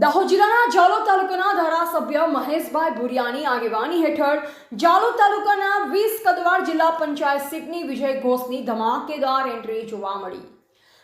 દાહોદ જિલ્લાના જાલોદ તાલુકાના ધારાસભ્ય મહેશભાઈ ભુરિયાની આગેવાની હેઠળ જાલોદ તાલુકાના 20 કદવાડ જિલ્લા પંચાયત સીટની વિજય ઘોષની ધમાકેદાર એન્ટ્રી જોવા મળી।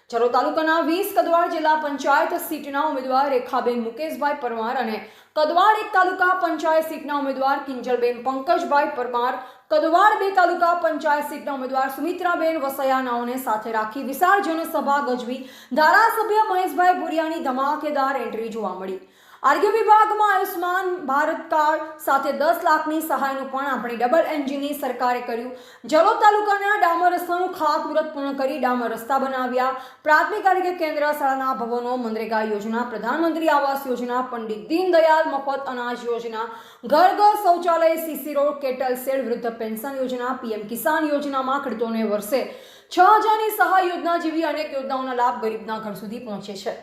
જાલોદ તાલુકાના 20 કદવાડ જિલ્લા પંચાયત સીટના ઉમેદવાર રેખાબેન મુકેશભાઈ પરમાર અને કદવાડ 1 તાલુકા પંચાયત સીટના ઉમેદવાર કિંજલબેન પંકજભાઈ પરમાર, કદવાડ 2 તાલુકા પંચાયત સીટના ઉમેદવાર સુમિત્રાબેન વસૈયાનાઓને સાથે રાખી વિશાળ જનસભા ગજવી ધારાસભ્ય મહેશભાઈ ભુરિયાની ધમાકેદાર એન્ટ્રી જોવા મળી। આરોગ્ય વિભાગમાં આયુષ્માન ભારત કાર્ડ સાથે 10 લાખની સહાયનું પણ આપણી ડબલ એન્જિનની સરકારે કર્યું। જાલોદ તાલુકાના ડામર રસ્તાનું ખાતમુહૂર્ત પૂર્ણ કરી ડામર રસ્તા બનાવ્યા। પ્રાથમિક આરોગ્ય કેન્દ્ર, શાળાના ભવનો, મનરેગા યોજના, પ્રધાનમંત્રી આવાસ યોજના, પંડિત દીનદયાળ મફત અનાજ યોજના, ઘર ઘર શૌચાલય, સીસી રોડ, કેટલ શેડ, વૃદ્ધ પેન્શન યોજના, પીએમ કિસાન યોજનામાં ખેડૂતોને વર્ષે 6000ની સહાય યોજના જેવી અનેક યોજનાઓના લાભ ગરીબના ઘર સુધી પહોંચે છે।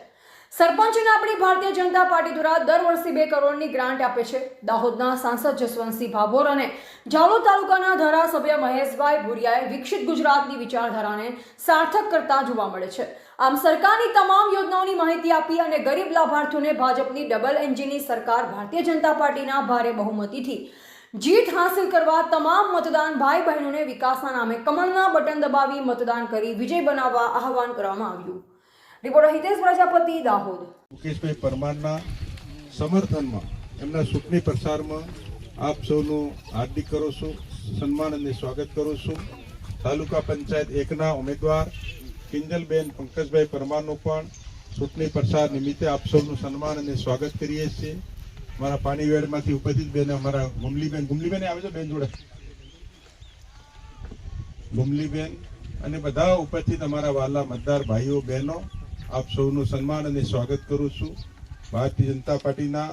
સરપંચને આપણી ભારતીય જનતા પાર્ટી દ્વારા દર વર્ષે 2 કરોડની ગ્રાન્ટ આપે છે। દાહોદના સાંસદ જસવંતસિંહ ભાભોર અને જાલોદ તાલુકાના ધારાસભ્ય મહેશભાઈ ભુરિયાએ વિકસિત ગુજરાતની વિચારધારાને સાર્થક કરતા જોવા મળે છે। આમ સરકારની તમામ યોજનાઓની માહિતી આપી અને ગરીબ લાભાર્થીઓને ભાજપની ડબલ એન્જિનની સરકાર ભારતીય જનતા પાર્ટીના ભારે બહુમતીથી જીત હાંસલ કરવા તમામ મતદાન ભાઈ બહેનોને વિકાસના નામે કમળના બટન દબાવી મતદાન કરી વિજય બનાવવા આહવાન કરવામાં આવ્યું। રિપોર્ટર હિતેશ પ્રજાપતિ, દાહોદ। મુકેશભાઈ પરમારના સમર્થનમાં એમના ચૂંટણી પ્રચારમાં આપ સૌનું હાર્દિક કરું છું, સન્માન અને સ્વાગત કરું છું। તાલુકા પંચાયત 1ના ઉમેદવાર કિંજલબેન પંકજભાઈ પરમારનું પણ ચૂંટણી પ્રચાર નિમિત્તે આપ સૌનું સન્માન અને સ્વાગત કરીએ છીએ। મારા પાણીવેડમાંથી ઉપસ્થિત બેન અમારા ગુમલીબેન આવે છે બેન જોડે, ગુમલીબેન અને બધા ઉપસ્થિત અમારા વાલા મતદાર ભાઈઓ બહેનો, આપ સૌનું સન્માન અને સ્વાગત કરું છું। ભારતીય જનતા પાર્ટીના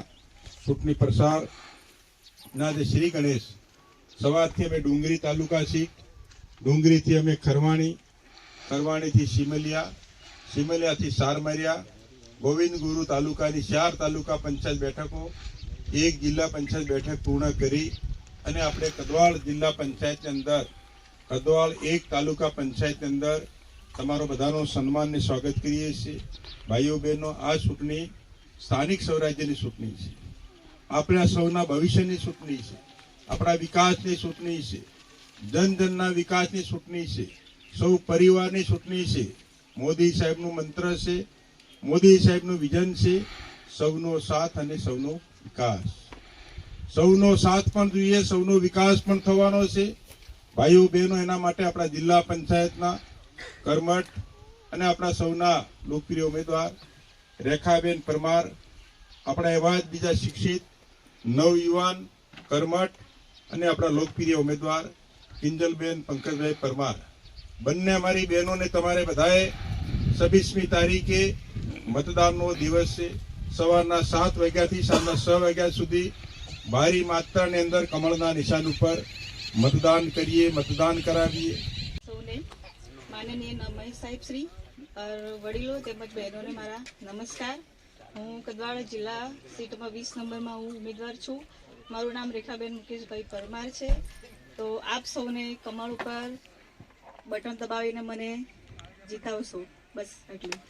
ચૂંટણી પ્રચારના જે શ્રી ગણેશ, સવારથી અમે ડુંગરી તાલુકા સીટ, ડુંગરીથી અમે ખરવાણી, ખરવાણીથી સિમલિયા, સિમલિયાથી સારમરિયા, ગોવિંદ ગુરુ તાલુકાની 4 તાલુકા પંચાયત બેઠકો, 1 જિલ્લા પંચાયત બેઠક પૂર્ણ કરી અને આપણે કદવાડ જિલ્લા પંચાયતની અંદર, કદવાડ 1 તાલુકા પંચાયતની અંદર તમારો બધાનો સન્માનને સ્વાગત કરીએ છીએ। ભાઈઓ બહેનો, આ ચૂંટણી સ્થાનિક સ્વરાજ્યની ચૂંટણી છે, આપણા સૌના ભવિષ્યની ચૂંટણી છે, આપણા વિકાસની ચૂંટણી છે, જનજનના વિકાસની ચૂંટણી છે, સૌ પરિવારની ચૂંટણી છે। મોદી સાહેબનું મંત્ર છે, મોદી સાહેબનું વિઝન છે, સૌનો સાથ અને સૌનો વિકાસ। સૌનો સાથ પણ જોઈએ, સૌનો વિકાસ પણ થવાનો છે ભાઈઓ બહેનો। એના માટે આપણા જિલ્લા પંચાયતના કરમઠ અને આપણા સૌના લોકપ્રિય ઉમેદવાર રેખાબેન પરમાર, આપણા એવા જ બીજા શિક્ષિત નવયુવાન કરમઠ અને આપણા લોકપ્રિય ઉમેદવાર કિંજલબેન પંકજભાઈ પરમાર, બંને અમારી બહેનોને તમારે બધાએ 26મી તારીખે મતદાનનો દિવસ છે। સવારના 7 વાગ્યાથી સાંજના 6 વાગ્યા સુધી ભારી માત્રાની અંદર કમળના નિશાન ઉપર मतदान करिए, मतदान कराविए। સૌને માનનીય મહેશ સાહેબ શ્રી વડીલો તેમજ બહેનોને મારા નમસ્કાર। હું કદવાડ જિલ્લા સીટમાં 20 નંબરમાં હું ઉમેદવાર છું। મારું નામ રેખાબેન મુકેશભાઈ પરમાર છે। તો આપ સૌને કમળ ઉપર બટન દબાવીને મને જીતાવશો, બસ એટલું।